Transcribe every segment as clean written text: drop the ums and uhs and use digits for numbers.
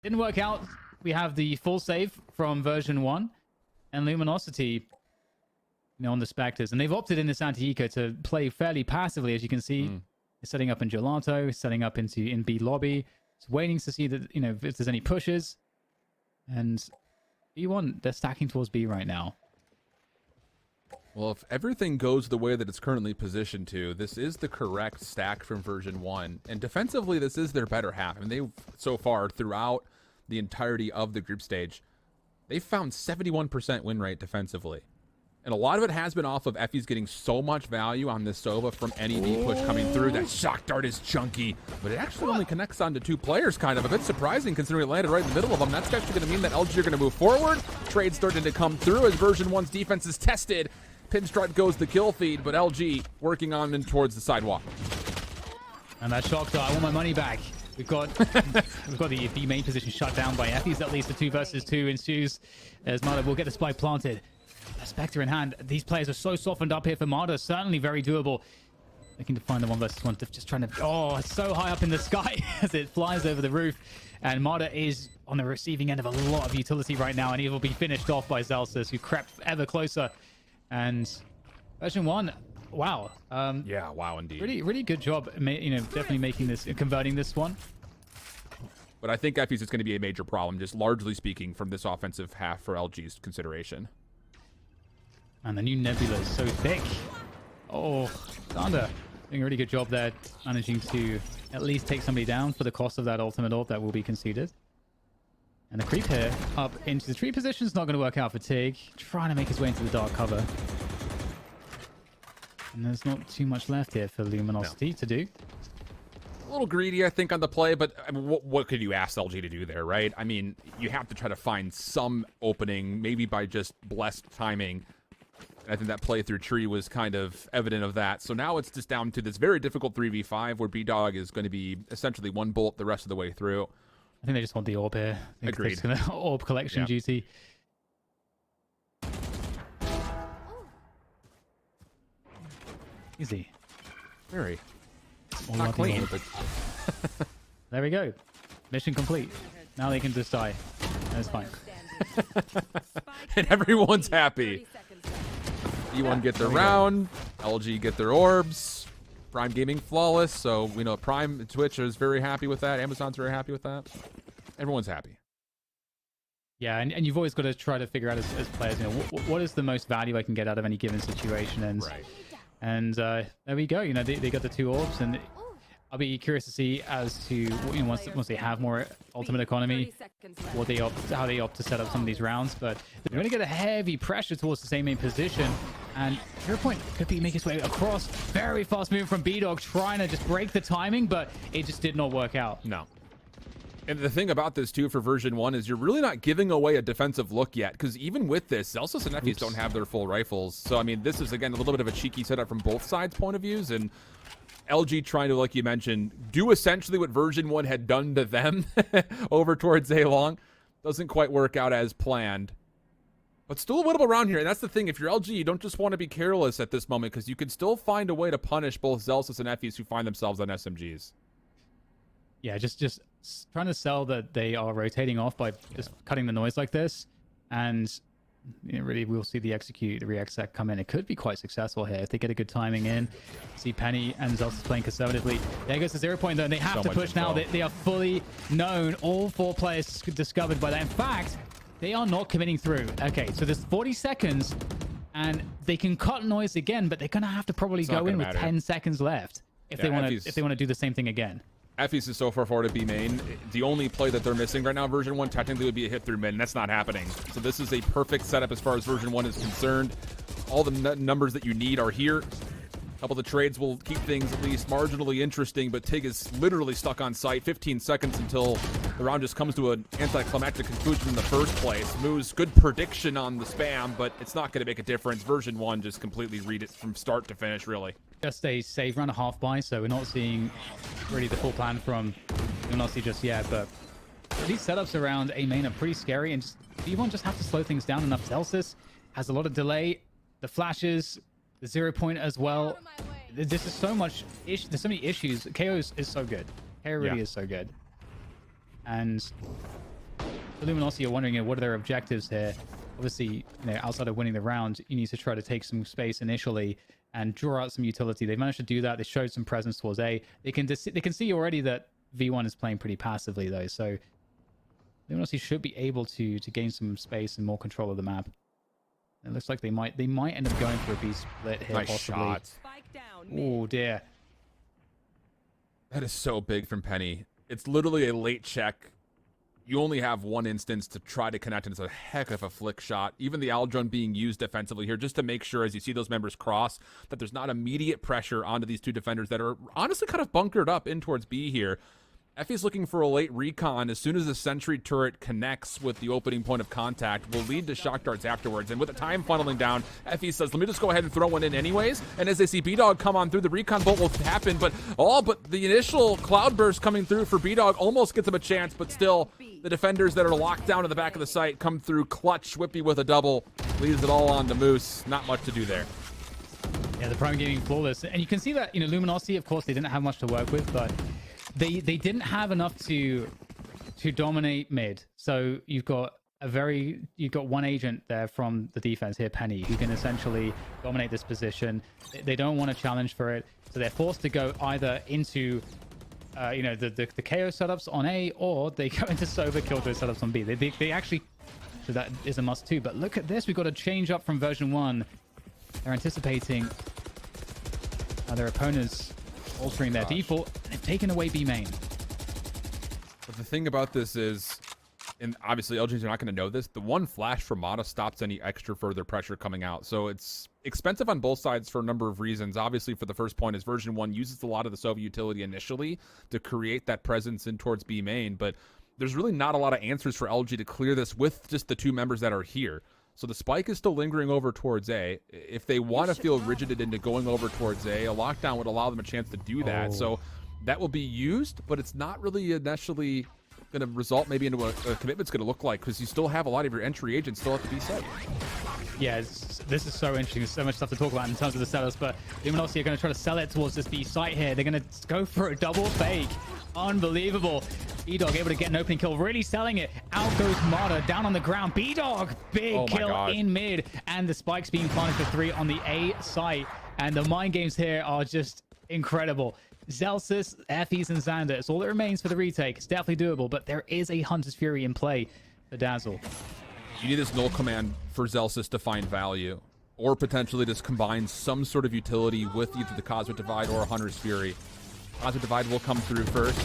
Didn't work out. We have the full save from version 1 and Luminosity, on the Spectres. And they've opted in this anti-eco to play fairly passively, as you can see. It's setting up in Gelato, setting up in B lobby. It's waiting to see that, if there's any pushes. And B1, they're stacking towards B right now. Well, if everything goes the way that it's currently positioned to, this is the correct stack from version 1. And defensively, this is their better half. I mean, they've, so far, throughout the entirety of the group stage, they've found 71% win rate defensively. And a lot of it has been off of Effie's getting so much value on this Sova from any B push coming through. That shock dart is chunky, but it actually only connects onto 2 players, kind of. A bit surprising considering it landed right in the middle of them. That's actually going to mean that LG are going to move forward. Trade starting to come through as version 1's defense is tested. Pinstripe goes the kill feed, but LG working on in towards the sidewalk. And that shock dart, I want my money back. We've got the B main position shut down by Effie's. At least the 2 versus 2 ensues as Marta will get the spike planted. A Spectre in hand. These players are so softened up here for Marta. Certainly very doable. Looking to find the 1 versus 1. Just trying to... Oh, it's so high up in the sky as it flies over the roof. And Marta is on the receiving end of a lot of utility right now. And he will be finished off by Zelsis, who crept ever closer. And version 1, wow. Yeah, wow, indeed. Really good job, definitely making this, converting this one. But I think Effie's is going to be a major problem, just largely speaking, from this offensive half for LG's consideration. And the new Nebula is so thick. Oh, Thunder doing a really good job there, managing to at least take somebody down for the cost of that ultimate orb that will be conceded. And the creep here up into the tree position is not going to work out for Tig. Trying to make his way into the dark cover. And there's not too much left here for Luminosity to do. A little greedy, I think, on the play, but I mean, what could you ask LG to do there, right? I mean, you have to try to find some opening, maybe by just blessed timing. I think that play through tree was kind of evident of that. So now it's just down to this very difficult 3v5 where B-Dog is going to be essentially 1 bolt the rest of the way through. I think they just want the orb here. Agreed. Orb collection duty. Easy. Very. Not clean. There we go. Mission complete. Now they can just die. That's fine. And everyone's happy. E1 get their round. LG get their orbs. Prime Gaming flawless. So we know Prime Twitch is very happy with that. Amazon's very happy with that. Everyone's happy. Yeah, and you've always got to try to figure out as players, what is the most value I can get out of any given situation. And and there we go. They got the 2 orbs, and I'll be curious to see as to once they have more ultimate economy, how they opt to set up some of these rounds. But they're going to get a heavy pressure towards the same main position, and Hero Point could be making his way across. Very fast move from B-Dog, trying to just break the timing, but it just did not work out. No. And the thing about this, too, for version 1 is you're really not giving away a defensive look yet, because even with this, Zelsis and Nephews don't have their full rifles. So, I mean, this is, again, a little bit of a cheeky setup from both sides' point of views, and LG trying to, like you mentioned, do essentially what version 1 had done to them over towards A-Long. Doesn't quite work out as planned. But still a winnable round here, and that's the thing. If you're LG, you don't just want to be careless at this moment, because you can still find a way to punish both Zelsis and Nephews who find themselves on SMGs. Yeah, just trying to sell that they are rotating off by just cutting the noise like this, and really we'll see the re-exec come in. It could be quite successful here if they get a good timing in. See Penny and Zelsis playing conservatively. There goes the 0 point though, and they have to push now. They are fully known. All 4 players discovered by that. In fact, they are not committing through. Okay, so there's 40 seconds, and they can cut noise again, but they're gonna have to probably go in with 10 seconds left if they want to do the same thing again. Effie's is so far forward to B main. The only play that they're missing right now, version 1, technically would be a hit through mid, and that's not happening. So this is a perfect setup as far as version 1 is concerned. All the numbers that you need are here. A couple of the trades will keep things at least marginally interesting, but Tig is literally stuck on site. 15 seconds until the round just comes to an anticlimactic conclusion in the first place. Moose, good prediction on the spam, but it's not going to make a difference. Version 1 just completely read it from start to finish, really. Just a save run, a half buy, so we're not seeing really the full plan from Luminosity just yet, but these setups around A main are pretty scary, and just V1 just have to slow things down enough. Zelsis has a lot of delay, the flashes, the 0 point as well. This is so much there's so many issues. KO is so good. KO really is so good. And Luminosity are wondering, what are their objectives here? Obviously, outside of winning the round, you need to try to take some space initially and draw out some utility. They've managed to do that. They showed some presence towards A. They can see already that V1 is playing pretty passively though, so Luminosity should be able to gain some space and more control of the map. It looks like they might end up going for a B split here. Nice possibly. shot. Oh dear. That is so big from Penny. It's literally a late check. You only have one instance to try to connect, and it's a heck of a flick shot. Even the Aldrone being used defensively here just to make sure, as you see those members cross, that there's not immediate pressure onto these two defenders that are honestly kind of bunkered up in towards B here. Effie's looking for a late recon. As soon as the sentry turret connects with the opening point of contact, will lead to shock darts afterwards. And with the time funneling down, Effie says, let me just go ahead and throw one in anyways. And as they see B-Dog come on through, the recon bolt will happen. But the initial cloud burst coming through for B-Dog almost gets him a chance. But still, the defenders that are locked down in the back of the site come through clutch. Whippy with a double. Leaves it all on to Moose. Not much to do there. Yeah, the Prime Gaming flawless. And you can see that, Luminosity, of course, they didn't have much to work with, but they didn't have enough to dominate mid. So you've got one agent there from the defense here, Penny, who can essentially dominate this position. They don't want to challenge for it, so they're forced to go either into the KO setups on A, or they go into Sober Killjoy setups on B. They actually, so that is a must too. But look at this, we've got a change up from version 1. They're anticipating their opponents altering their default, and they've taken away B main. But the thing about this is, and obviously LGs are not going to know this, the one flash from Mata stops any extra further pressure coming out. So it's expensive on both sides for a number of reasons. Obviously, for the first point, is version 1 uses a lot of the Sova utility initially to create that presence in towards B main, but there's really not a lot of answers for LG to clear this with just the two members that are here. So the spike is still lingering over towards A. If they want to feel rigided into going over towards A lockdown would allow them a chance to do that. So that will be used, but it's not really initially going to result maybe into what a commitment's going to look like, because you still have a lot of your entry agents still have to be set. Yeah, this is so interesting. There's so much stuff to talk about in terms of the sellers, but Luminosity are going to try to sell it towards this B site here. They're going to go for a double fake. Unbelievable. B-Dog able to get an opening kill, really selling it. Out goes Marta, down on the ground. B-Dog, big kill in mid, and the spikes being planted for 3 on the A site. And the mind games here are just incredible. Zelsis, Effie's, and Xander, it's all that remains for the retake. It's definitely doable, but there is a Hunter's Fury in play for Dazzle. You need this null command for Zelsis to find value, or potentially just combine some sort of utility with either the Cosmic Divide or a Hunter's Fury. Cosmic Divide will come through first.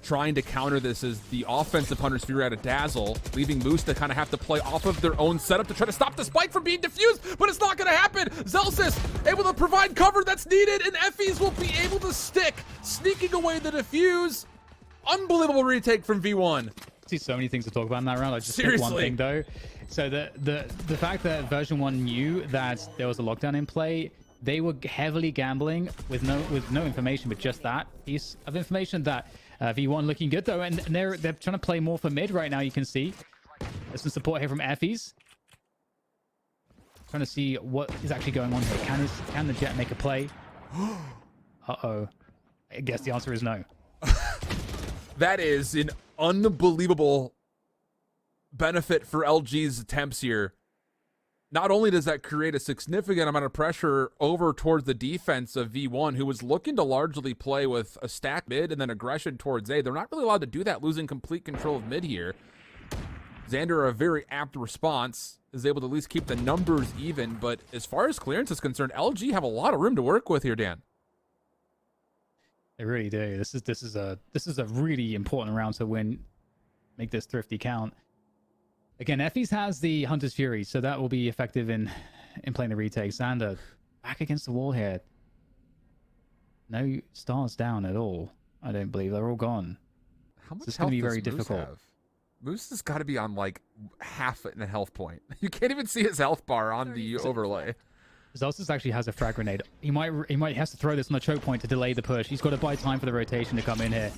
Trying to counter this is the offensive Hunter's Fury out of Dazzle, leaving Moose to kind of have to play off of their own setup to try to stop the spike from being diffused, but it's not going to happen. Zelsis able to provide cover that's needed, and Effie's will be able to stick, sneaking away the diffuse. Unbelievable retake from V1. I see so many things to talk about in that round. I just picked one thing though. So the fact that version 1 knew that there was a lockdown in play, they were heavily gambling with no information, but just that piece of information. That V1 looking good though, and they're trying to play more for mid right now. You can see there's some support here from Effie's. Trying to see what is actually going on here. Can the Jet make a play? Uh-oh. I guess the answer is no. That is an unbelievable benefit for LG's attempts here. Not only does that create a significant amount of pressure over towards the defense of V1, who was looking to largely play with a stack mid and then aggression towards A. They're not really allowed to do that, losing complete control of mid here. Xander, a very apt response, is able to at least keep the numbers even, but as far as clearance is concerned, LG have a lot of room to work with here, Dan. They really do. This is a really important round to win. Make this thrifty count. Again, Effie's has the Hunter's Fury, so that will be effective in playing the retake. Xander back against the wall here. No stars down at all. I don't believe they're all gone. How much it's going to be very difficult. Have? Moose has got to be on like half in a health point. You can't even see his health bar on the overlay. Zelsis actually has a frag grenade. He might has to throw this on the choke point to delay the push. He's got to buy time for the rotation to come in here.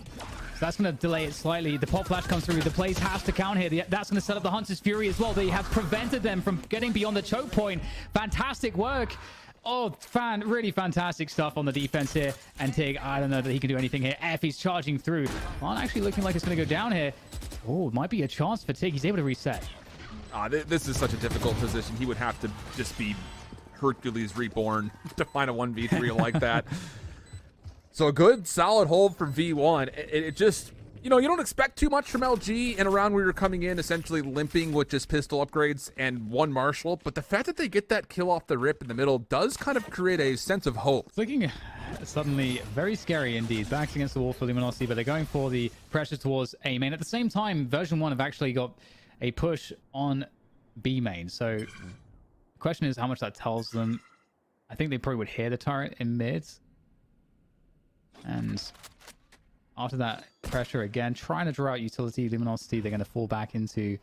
So that's going to delay it slightly. The pop flash comes through. The plays has to count here. That's going to set up the Hunter's Fury as well. They have prevented them from getting beyond the choke point. Fantastic work. Oh, really fantastic stuff on the defense here. And Tig, I don't know that he can do anything here. Effie's charging through. Not actually looking like it's going to go down here. Oh, might be a chance for Tig. He's able to reset. This is such a difficult position. He would have to just be Hercules reborn to find a 1v3 like that. So a good solid hold from V1. It just, you know, you don't expect too much from LG in a round where you're coming in essentially limping with just pistol upgrades and one Marshall, but the fact that they get that kill off the rip in the middle does kind of create a sense of hope. It's looking suddenly very scary indeed. Backs against the wall for Luminosity, but they're going for the pressure towards A main. At the same time, version 1 have actually got a push on B main. So the question is how much that tells them. I think they probably would hear the turret in mid. And after that pressure again, trying to draw out utility, Luminosity, they're going to fall back into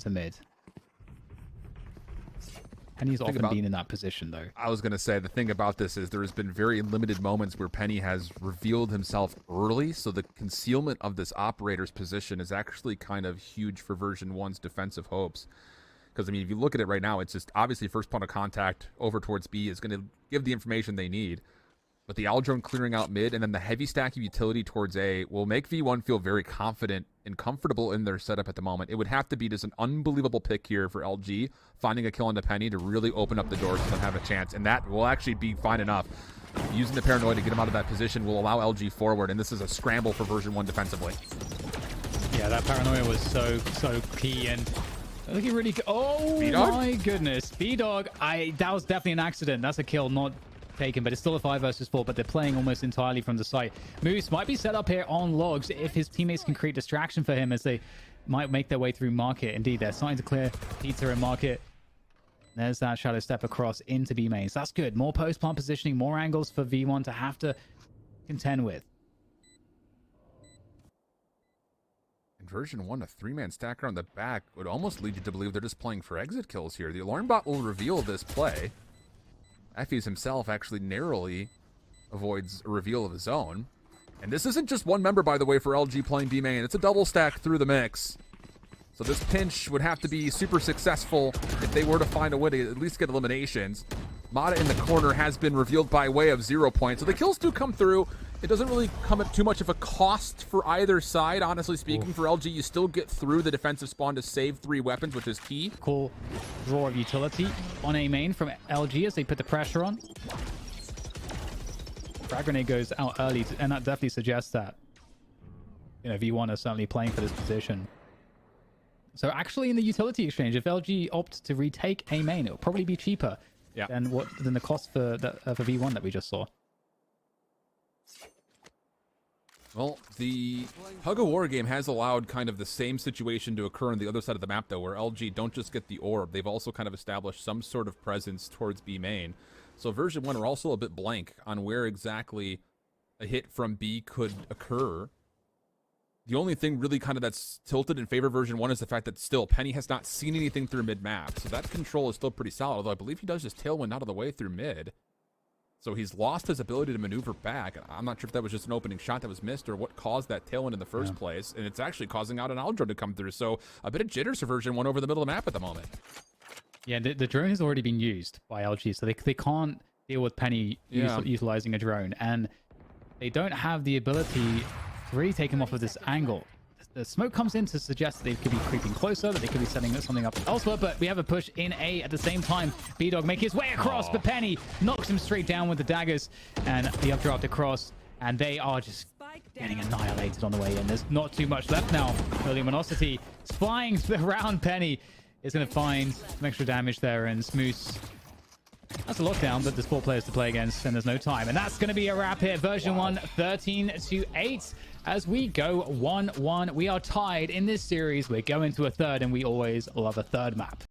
mid. And he's often been in that position, though. I was going to say, the thing about this is there has been very limited moments where Penny has revealed himself early, so the concealment of this operator's position is actually kind of huge for version 1's defensive hopes. Because, I mean, if you look at it right now, it's just obviously first point of contact over towards B is going to give the information they need. But the Aldrone clearing out mid and then the heavy stack of utility towards A will make V1 feel very confident and comfortable in their setup at the moment. It would have to be just an unbelievable pick here for LG, finding a kill into Penny to really open up the doors and have a chance. And that will actually be fine enough. Using the paranoia to get him out of that position will allow LG forward, and this is a scramble for version 1 defensively. Yeah, that paranoia was so key, and looking really good. Oh my goodness. B-Dog, that was definitely an accident. That's a kill, not taken, but it's still a 5 versus 4, but they're playing almost entirely from the site. Moose might be set up here on logs if his teammates can create distraction for him as they might make their way through market. Indeed, they're starting to clear pizza and market. There's that shadow step across into B mains. That's good. More post-plant positioning, more angles for V1 to have to contend with. In version 1, a 3-man stacker on the back would almost lead you to believe they're just playing for exit kills here. The alarm bot will reveal this play. Effys himself actually narrowly avoids a reveal of his own. And this isn't just one member, by the way, for LG playing B main. It's a double stack through the mix. So this pinch would have to be super successful if they were to find a way to at least get eliminations. Mata in the corner has been revealed by way of 0 points. So the kills do come through. It doesn't really come at too much of a cost for either side, honestly speaking. For LG, you still get through the defensive spawn to save 3 weapons, which is key. Cool draw of utility on A main from LG as they put the pressure on. Frag grenade goes out early, and that definitely suggests that, you know, V1 are certainly playing for this position. So actually in the utility exchange, if LG opt to retake A main, it'll probably be cheaper than the cost for V1 that we just saw. Well, the Tug of War game has allowed kind of the same situation to occur on the other side of the map, though, where LG don't just get the orb. They've also kind of established some sort of presence towards B main. So version 1 are also a bit blank on where exactly a hit from B could occur. The only thing really kind of that's tilted in favor of version 1 is the fact that still Penny has not seen anything through mid-map. So that control is still pretty solid, although I believe he does just tailwind out of the way through mid. So he's lost his ability to maneuver back. I'm not sure if that was just an opening shot that was missed or what caused that tailwind in the first place. And it's actually causing out an Aldrone to come through. So a bit of jitters for version 1 over the middle of the map at the moment. Yeah, the drone has already been used by LG, so they can't deal with Penny utilizing a drone. And they don't have the ability to really take him off of this angle. The smoke comes in to suggest that they could be creeping closer, that they could be setting something up elsewhere, but we have a push in A at the same time. B-Dog making his way across, but Penny knocks him straight down with the daggers and the updraft across, and they are just getting annihilated on the way in. There's not too much left now. Luminosity spying around Penny is going to find some extra damage there, and Smoose. That's a lockdown, but there's 4 players to play against, and there's no time. And that's going to be a wrap here. Version 1, 13-8. As we go 1-1, we are tied in this series. We're going to a third, and we always love a third map.